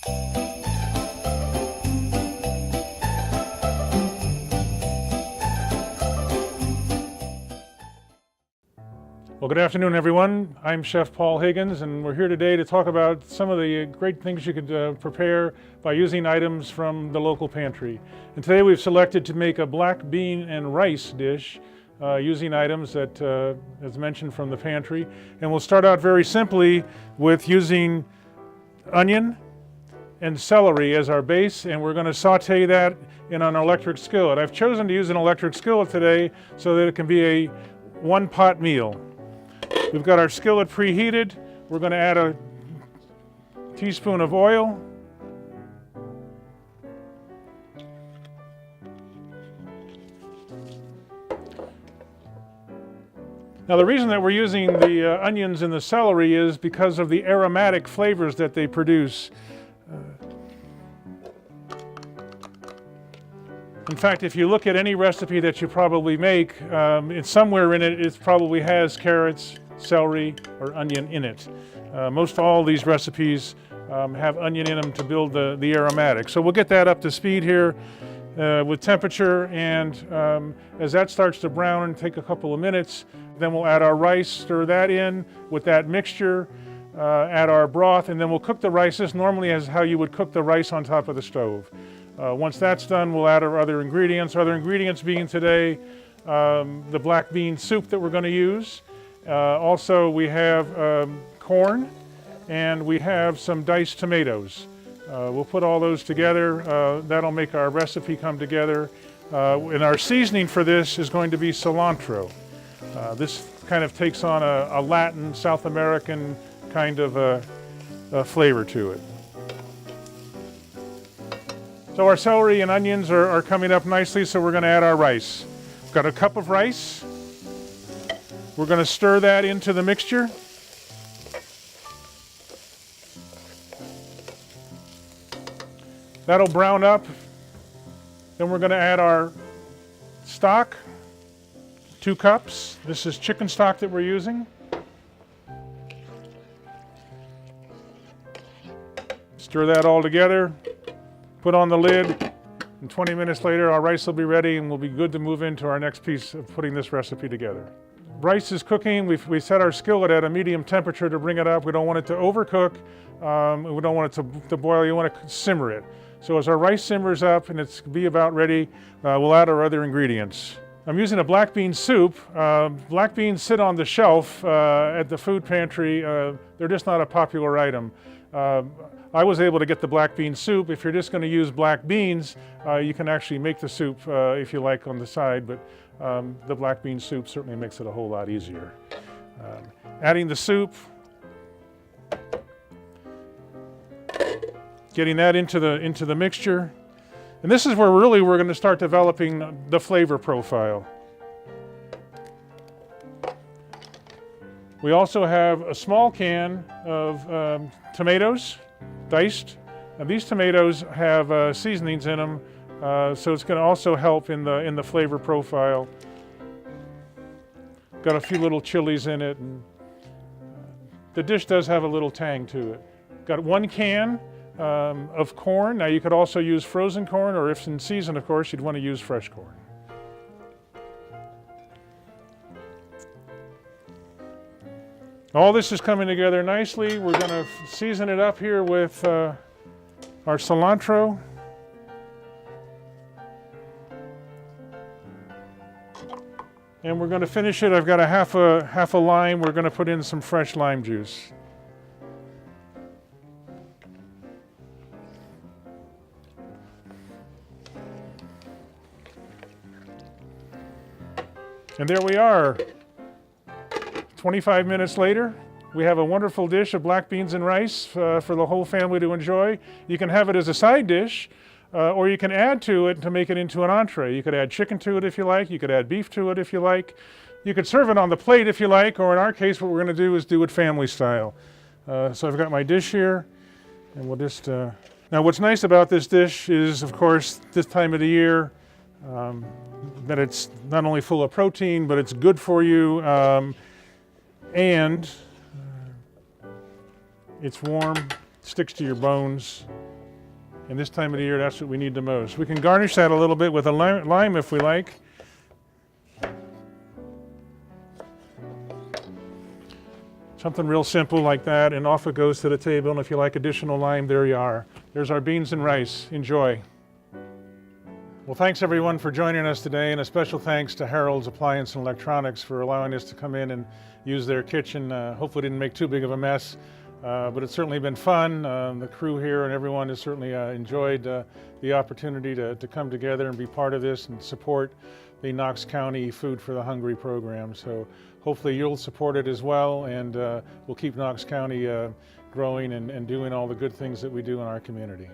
Well, good afternoon, everyone. I'm Chef Paul Higgins, and we're here today to talk about some of the great things you could prepare by using items from the local pantry. And today we've selected to make a black bean and rice dish using items that, as mentioned, from the pantry. And we'll start out very simply with using onion and celery as our base, and we're going to saute that in an electric skillet. I've chosen to use an electric skillet today so that it can be a one-pot meal. We've got our skillet preheated. We're going to add a teaspoon of oil. Now, the reason that we're using the onions and the celery is because of the aromatic flavors that they produce. In fact, if you look at any recipe that you probably make, it's somewhere in it, it probably has carrots, celery, or onion in it. Most all these recipes have onion in them to build the aromatic. So we'll get that up to speed here with temperature, and as that starts to brown and take a couple of minutes, then we'll add our rice, stir that in with that mixture, add our broth, and then we'll cook the rice. This normally is how you would cook the rice on top of the stove. Once that's done, we'll add our other ingredients. Other ingredients being today the black bean soup that we're going to use. Also, we have corn, and we have some diced tomatoes. We'll put all those together. That'll make our recipe come together. And our seasoning for this is going to be cilantro. This kind of takes on a Latin, South American kind of a flavor to it. So our celery and onions are coming up nicely, so we're going to add our rice. We've got a cup of rice. We're going to stir that into the mixture. That'll brown up. Then we're going to add our stock, 2 cups. This is chicken stock that we're using. Stir that all together. Put on the lid, and 20 minutes later our rice will be ready, and we'll be good to move into our next piece of putting this recipe together. Rice is cooking. We set our skillet at a medium temperature to bring it up. We don't want it to overcook. We don't want it to boil. You want to simmer it. So as our rice simmers up and it's be about ready, we'll add our other ingredients. I'm using a black bean soup. Black beans sit on the shelf at the food pantry. They're just not a popular item. I was able to get the black bean soup. If you're just going to use black beans, you can actually make the soup if you like on the side, but the black bean soup certainly makes it a whole lot easier. Adding the soup, getting that into the mixture, and this is where really we're going to start developing the flavor profile. We also have a small can of tomatoes, diced. Now, these tomatoes have seasonings in them, so it's going to also help in the flavor profile. Got a few little chilies in it, and the dish does have a little tang to it. Got 1 can of corn. Now you could also use frozen corn, or if in season, of course, you'd want to use fresh corn. All this is coming together nicely. We're going to season it up here with our cilantro. And we're going to finish it. I've got a half a lime. We're going to put in some fresh lime juice. And there we are. 25 minutes later, we have a wonderful dish of black beans and rice for the whole family to enjoy. You can have it as a side dish, or you can add to it to make it into an entree. You could add chicken to it if you like. You could add beef to it if you like. You could serve it on the plate if you like, or in our case, what we're going to do is do it family style. So I've got my dish here, and we'll just... Now, what's nice about this dish is, of course, this time of the year, that it's not only full of protein, but it's good for you. And it's warm, sticks to your bones, And this time of the year, that's what we need the most. We can garnish that a little bit with a lime if we like. Something real simple like that, and off it goes to the table. And if you like additional lime, there you are. There's our beans and rice. Enjoy. Well, thanks everyone for joining us today, and a special thanks to Herald's Appliance and Electronics for allowing us to come in and use their kitchen. Hopefully didn't make too big of a mess, but it's certainly been fun. The crew here and everyone has certainly enjoyed the opportunity to come together and be part of this and support the Knox County Food for the Hungry program. So hopefully you'll support it as well, and we'll keep Knox County growing and doing all the good things that we do in our community.